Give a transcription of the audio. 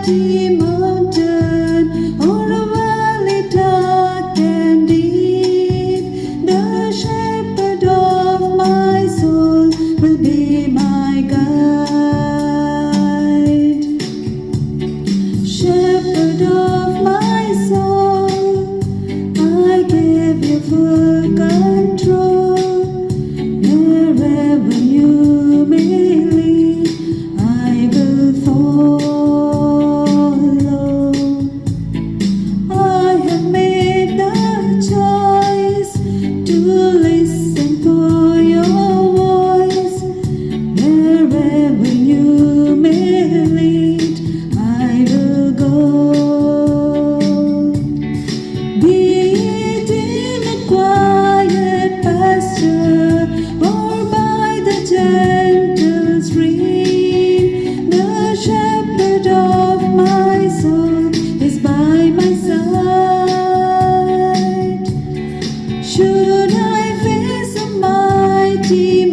mighty mountain or a valley dark and deep, the shepherd of my soul will be my guide. Shepherd of my soul, I give you full control. Wherever you may lead, I will follow. I have made the choice to listen for your voice. Wherever you may lead, I will go. Be it in a quiet pasture or by the gentle stream, the shepherd of my soul is by my side. Should I face a mighty